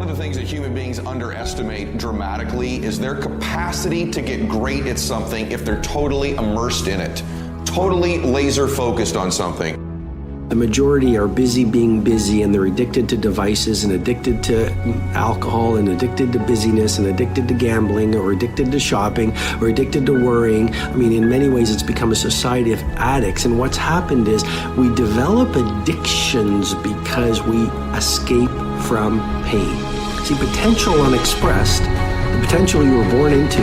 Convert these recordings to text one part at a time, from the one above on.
One of the things that human beings underestimate dramatically is their capacity to get great at something if they're totally immersed in it, totally laser focused on something. The majority are busy being busy, and they're addicted to devices and addicted to alcohol and addicted to busyness and addicted to gambling or addicted to shopping or addicted to worrying. I mean, in many ways, it's become a society of addicts. And what's happened is we develop addictions because we escape from pain. See, potential unexpressed, the potential you were born into,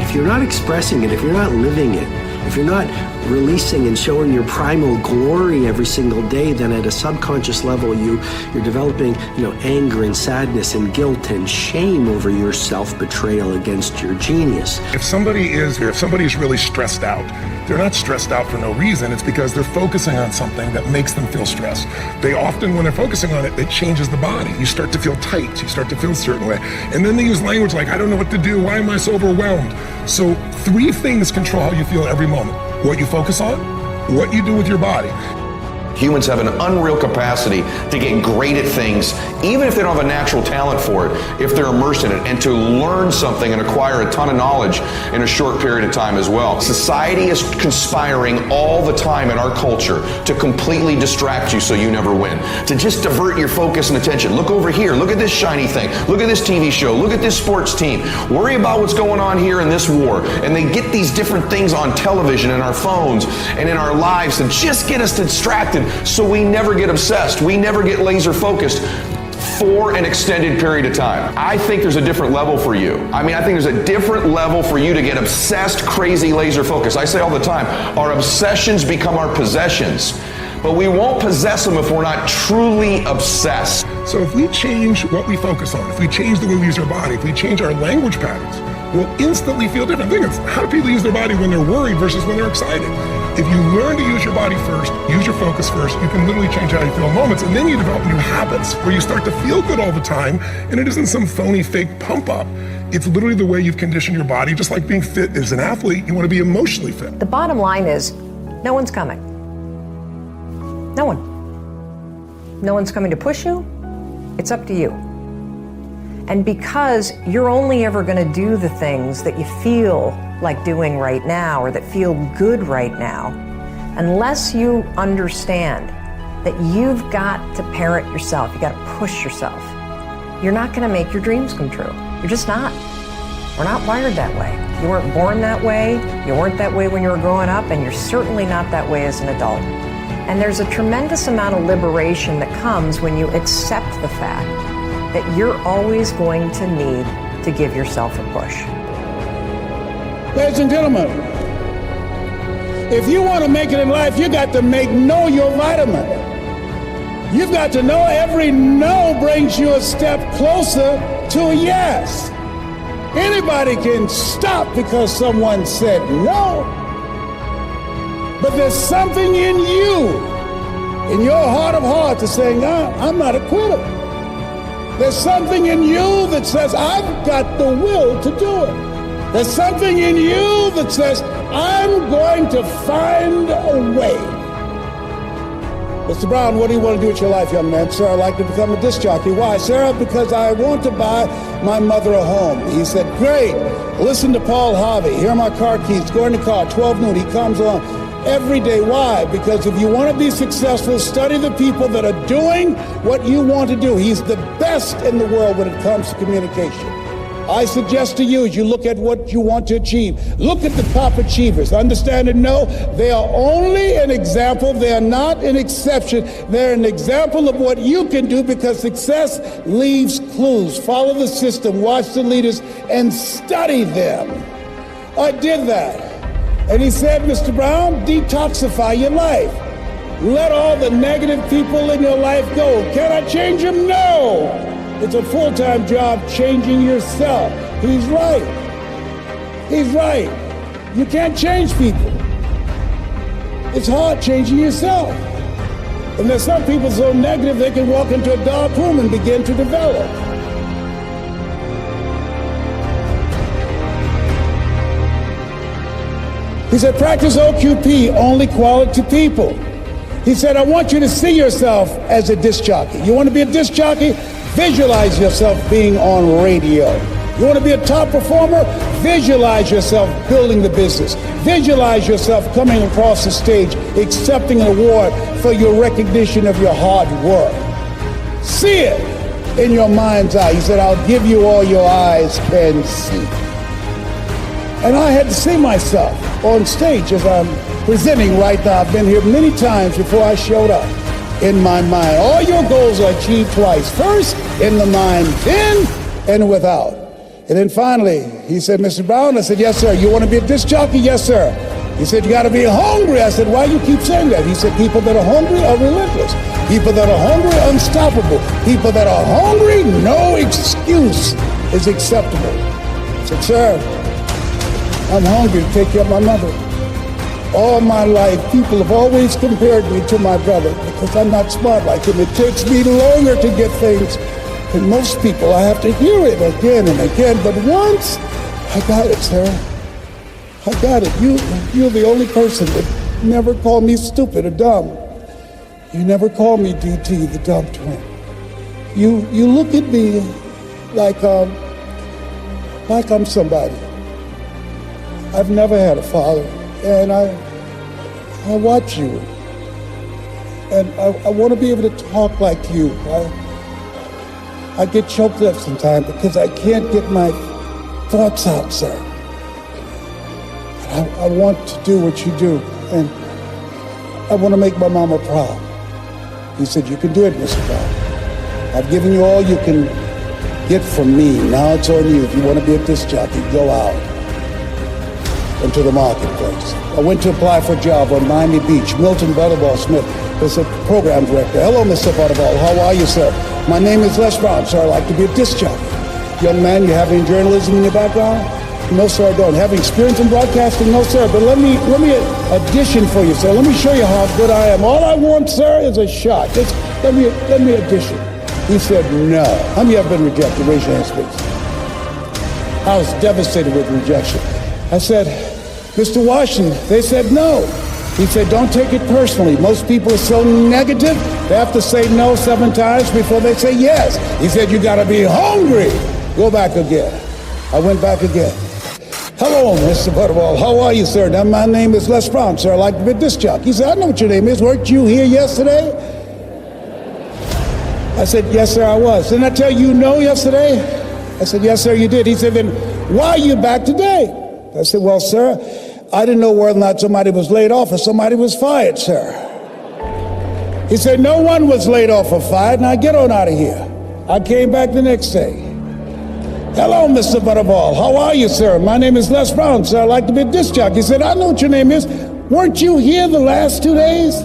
if you're not expressing it, if you're not living it, if you're not releasing and showing your primal glory every single day, then at a subconscious level, you're developing, anger and sadness and guilt and shame over your self-betrayal against your genius. If somebody's really stressed out, they're not stressed out for no reason. It's because they're focusing on something that makes them feel stressed. They often, when they're focusing on it, it changes the body. You start to feel tight. You start to feel a certain way. And then they use language like, I don't know what to do. Why am I so overwhelmed? So 3 things control how you feel every moment. What you focus on, what you do with your body. Humans have an unreal capacity to get great at things, even if they don't have a natural talent for it, if they're immersed in it, and to learn something and acquire a ton of knowledge in a short period of time as well. Society is conspiring all the time in our culture to completely distract you so you never win, to just divert your focus and attention. Look over here, look at this shiny thing, look at this TV show, look at this sports team, worry about what's going on here in this war. And they get these different things on television and our phones and in our lives to just get us distracted. So we never get obsessed. We never get laser focused for an extended period of time. I think there's a different level for you. I think there's a different level for you to get obsessed, crazy laser focus. I say all the time, our obsessions become our possessions, but we won't possess them if we're not truly obsessed. So if we change what we focus on, if we change the way we use our body, if we change our language patterns, we'll instantly feel different. Think of how do people use their body when they're worried versus when they're excited. If you learn to use your body first, use your focus first, you can literally change how you feel in moments, and then you develop new habits where you start to feel good all the time, and it isn't some phony, fake pump up. It's literally the way you've conditioned your body. Just like being fit as an athlete, you want to be emotionally fit. The bottom line is, no one's coming. No one. No one's coming to push you. It's up to you. And because you're only ever going to do the things that you feel like doing right now or that feel good right now, unless you understand that you've got to parent yourself, you got to push yourself, you're not going to make your dreams come true. You're just not. We're not wired that way. You weren't born that way, you weren't that way when you were growing up, and you're certainly not that way as an adult. And there's a tremendous amount of liberation that comes when you accept the fact that you're always going to need to give yourself a push. Ladies and gentlemen, if you want to make it in life, you got to know your vitamin. You've got to know every no brings you a step closer to a yes. Anybody can stop because someone said no. But there's something in you, in your heart of hearts, that's saying, I'm not a quitter. There's something in you that says, I've got the will to do it. There's something in you that says, I'm going to find a way. Mr. Brown, what do you want to do with your life, young man? Sir, I'd like to become a disc jockey. Why? Sarah, because I want to buy my mother a home. He said, great. Listen to Paul Harvey. Here are my car keys. Go in the car, 12 noon. He comes on every day. Why? Because if you want to be successful, study the people that are doing what you want to do. He's the best in the world when it comes to communication. I suggest to you, as you look at what you want to achieve, look at the top achievers. Understand and know they are only an example. They are not an exception. They're an example of what you can do, because success leaves clues. Follow the system, watch the leaders, and study them. I did that. And he said, Mr. Brown, detoxify your life. Let all the negative people in your life go. Can I change them? No. It's a full-time job changing yourself. He's right. He's right. You can't change people. It's hard changing yourself. And there's some people so negative they can walk into a dark room and begin to develop. He said, practice OQP, only quality people. He said, I want you to see yourself as a disc jockey. You want to be a disc jockey? Visualize yourself being on radio. You want to be a top performer? Visualize yourself building the business. Visualize yourself coming across the stage, accepting an award for your recognition of your hard work. See it in your mind's eye. He said, I'll give you all your eyes can see. And I had to see myself on stage as I'm presenting right now. I've been here many times before I showed up. In my mind, all your goals are achieved twice. First, in the mind, then, and without. And then finally, he said, Mr. Brown, I said, yes, sir. You want to be a disc jockey? Yes, sir. He said, you got to be hungry. I said, why do you keep saying that? He said, people that are hungry are relentless. People that are hungry are unstoppable. People that are hungry, no excuse is acceptable. I said, sir, I'm hungry to take care of my mother. All my life, people have always compared me to my brother because I'm not smart like him. It takes me longer to get things than most people. I have to hear it again and again. But once, I got it, sir. I got it. You're the only person that never called me stupid or dumb. You never called me DT, the dumb twin. You look at me like I'm somebody. I've never had a father. And I watch you, and I want to be able to talk like you. I get choked up sometimes because I can't get my thoughts out, sir. I want to do what you do, and I want to make my mama proud. He said, you can do it, Mr. Brown. I've given you all you can get from me. Now it's on you. If you want to be a disc jockey, go out into the marketplace. I went to apply for a job on Miami Beach. Milton Butterball Smith was a program director. Hello, Mr. Butterball. How are you, sir? My name is Les Brown, sir. I'd like to be a disc jockey. Young man, you have any journalism in your background? No, sir, I don't. Have experience in broadcasting? No, sir. But let me audition for you, sir. Let me show you how good I am. All I want, sir, is a shot. Let me audition. He said, no. How many have been rejected? Raise your hands, please. I was devastated with rejection. I said, Mr. Washington, they said no. He said, don't take it personally. Most people are so negative, they have to say no 7 times before they say yes. He said, you gotta be hungry. Go back again. I went back again. Hello, Mr. Butterball. How are you, sir? Now, my name is Les Brown, sir. I'd like to be a disc jockey. He said, I know what your name is. Weren't you here yesterday? I said, yes, sir, I was. Didn't I tell you no yesterday? I said, yes, sir, you did. He said, then why are you back today? I said, well, sir, I didn't know whether or not somebody was laid off or somebody was fired, sir. He said, no one was laid off or fired. Now get on out of here. I came back the next day. Hello, Mr. Butterball. How are you, sir? My name is Les Brown, sir. I'd like to be a disc jockey. He said, I know what your name is. Weren't you here the last 2 days?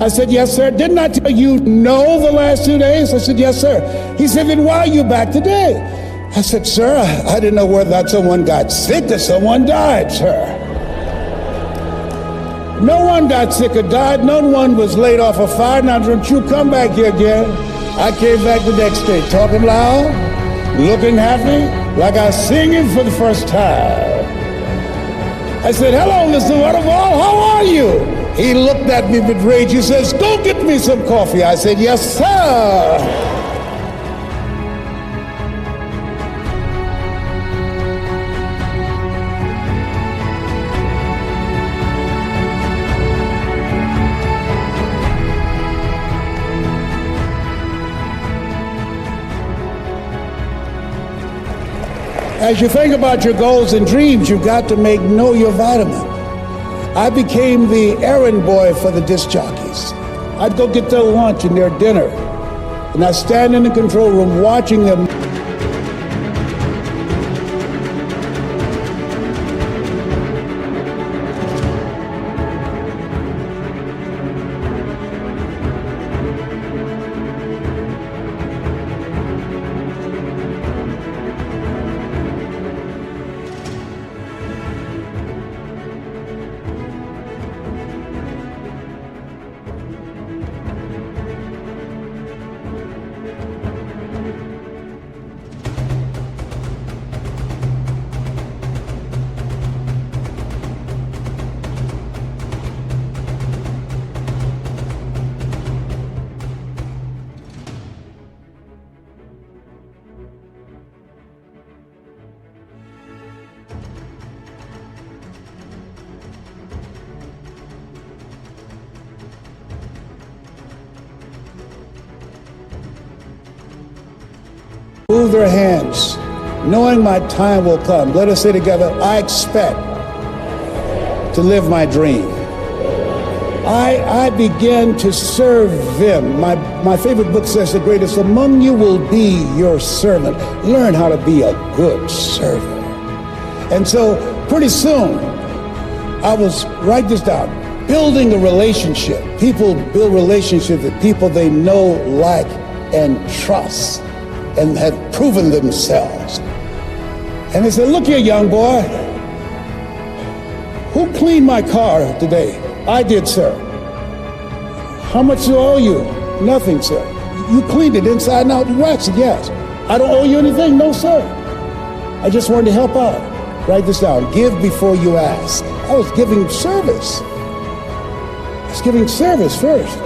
I said, yes, sir. Didn't I tell you no the last 2 days? I said, yes, sir. He said, then why are you back today? I said, sir, I didn't know whether that someone got sick or someone died, sir. No one got sick or died. No one was laid off or fired. Now, don't you come back here again. I came back the next day, talking loud, looking happy, like I was singing for the first time. I said, hello, Mr. Butterball, how are you? He looked at me with rage. He says, go get me some coffee. I said, yes, sir. As you think about your goals and dreams, you've got to know your vitamin. I became the errand boy for the disc jockeys. I'd go get their lunch and their dinner, and I'd stand in the control room watching them. move their hands, knowing my time will come. Let us say together, I expect to live my dream. I began to serve them. My favorite book says the greatest among you will be your servant. Learn how to be a good servant. And so pretty soon, I was, write this down, building a relationship. People build relationships with people they know, like, and trust, and have proven themselves. And they said, look here, young boy, who cleaned my car today? I did, sir. How much do I owe you? Nothing, sir. You cleaned it inside and out and waxed it, yes. I don't owe you anything? No, sir. I just wanted to help out. Write this down. Give before you ask. I was giving service. I was giving service first.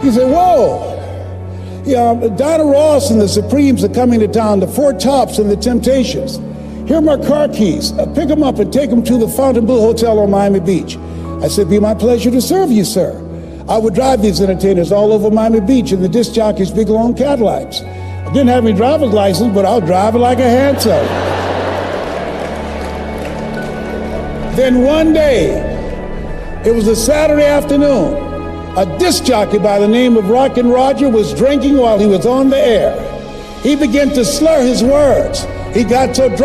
He said, whoa. Yeah, Donna Ross and the Supremes are coming to town, the Four Tops and the Temptations. Here are my car keys. Pick them up and take them to the Fontainebleau Hotel on Miami Beach. I said, be my pleasure to serve you, sir. I would drive these entertainers all over Miami Beach in the disc jockeys' big long Cadillacs. I didn't have any driver's license, but I was driving like a handsome. Then one day, it was a Saturday afternoon, a disc jockey by the name of Rockin' Roger was drinking while he was on the air. He began to slur his words. He got so drunk.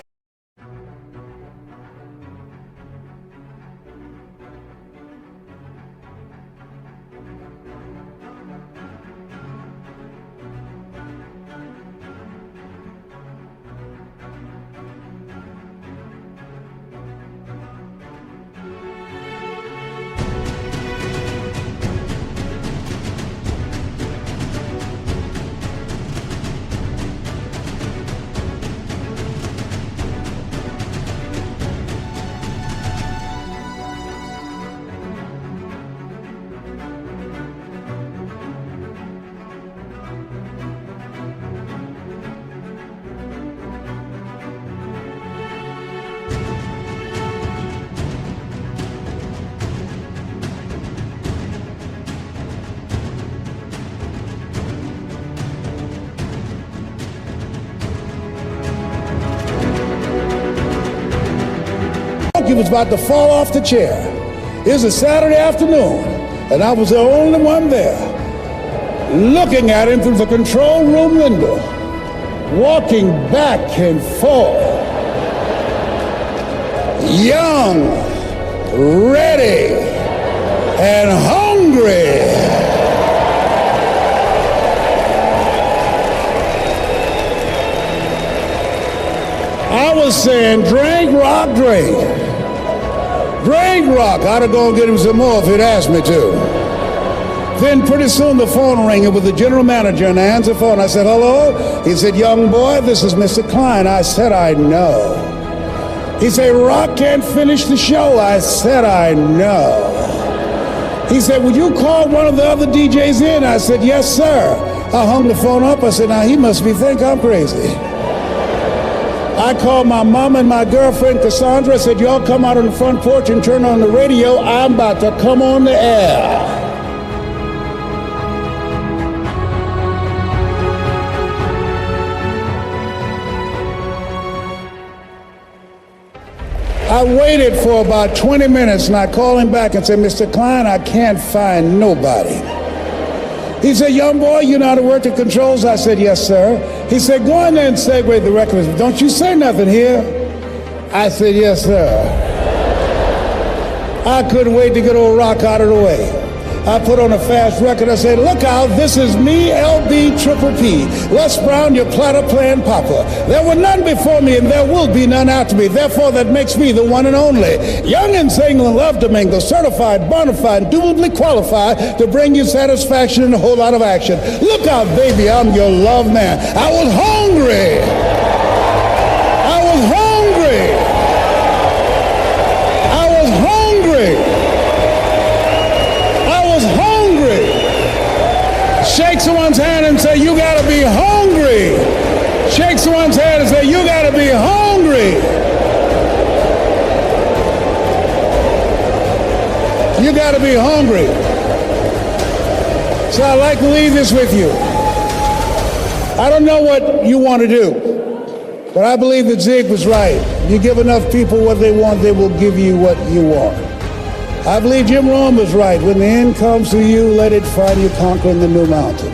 He was about to fall off the chair. It was a Saturday afternoon, and I was the only one there, looking at him through the control room window, walking back and forth, young, ready, and hungry. I was saying, drink, rock, drink. Drink, rock. I'd have gone get him some more if he'd asked me to. Then pretty soon the phone rang. It was the general manager, and I answered the phone. I said, hello? He said, young boy, this is Mr. Klein. I said, I know. He said, Rock can't finish the show. I said, I know. He said, would you call one of the other DJs in? I said, yes, sir. I hung the phone up. I said, now he must think I'm crazy. I called my mom and my girlfriend, Cassandra. I said, y'all come out on the front porch and turn on the radio. I'm about to come on the air. I waited for about 20 minutes, and I called him back and said, Mr. Klein, I can't find nobody. He said, young boy, you know how to work the controls? I said, yes, sir. He said, go in there and segue the record. Don't you say nothing here. I said, yes, sir. I couldn't wait to get old Rock out of the way. I put on a fast record. I said, look out, this is me, LB Triple P. Les Brown, your platter playing papa. There were none before me, and there will be none after me. Therefore, that makes me the one and only. Young and single and love to mingle, certified, bona fide, indubitably qualified to bring you satisfaction and a whole lot of action. Look out, baby, I'm your love man. I was hungry. I was hungry. I was hungry. Shake someone's hand and say, you gotta be hungry. Shake someone's hand and say, you gotta be hungry. You gotta be hungry. So I'd like to leave this with you. I don't know what you want to do, but I believe that Zig was right. You give enough people what they want, they will give you what you want. I believe Jim Rohn was right. When the end comes to you, let it find you conquering the new mountain,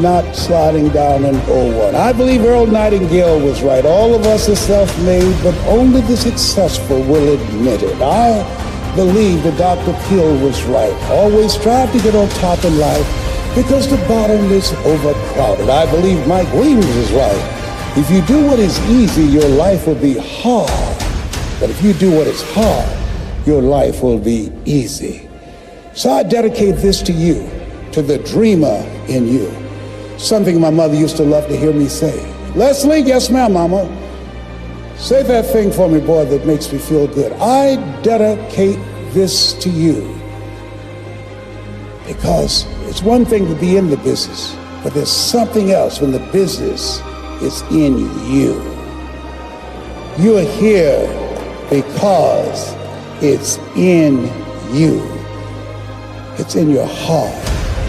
not sliding down an old one. I believe Earl Nightingale was right. All of us are self-made, but only the successful will admit it. I believe that Dr. Peel was right. Always strive to get on top in life because the bottom is overcrowded. I believe Mike Williams is right. If you do what is easy, your life will be hard. But if you do what is hard, your life will be easy. So I dedicate this to you, to the dreamer in you. Something my mother used to love to hear me say. Leslie, yes ma'am, mama. Say that thing for me, boy, that makes me feel good. I dedicate this to you. Because it's one thing to be in the business, but there's something else when the business is in you. You're here because it's in you. It's in your heart.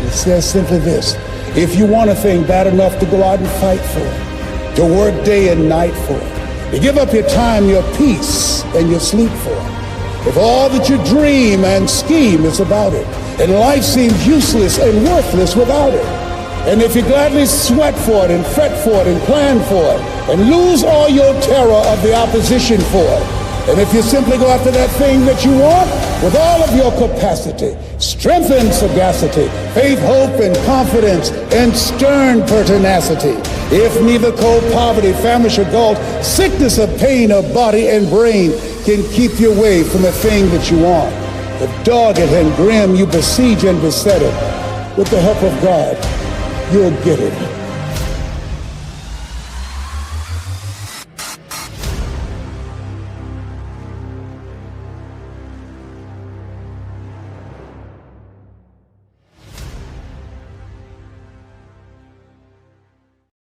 It says simply this: if you want a thing bad enough to go out and fight for it, to work day and night for it, to give up your time, your peace, and your sleep for it, if all that you dream and scheme is about it, and life seems useless and worthless without it, and if you gladly sweat for it and fret for it and plan for it, and lose all your terror of the opposition for it, and if you simply go after that thing that you want with all of your capacity, strength and sagacity, faith, hope, and confidence, and stern pertinacity, if neither cold poverty, famish, or gall, sickness or pain of body and brain can keep you away from the thing that you want, if dogged and grim you besiege and beset it, with the help of God, you'll get it.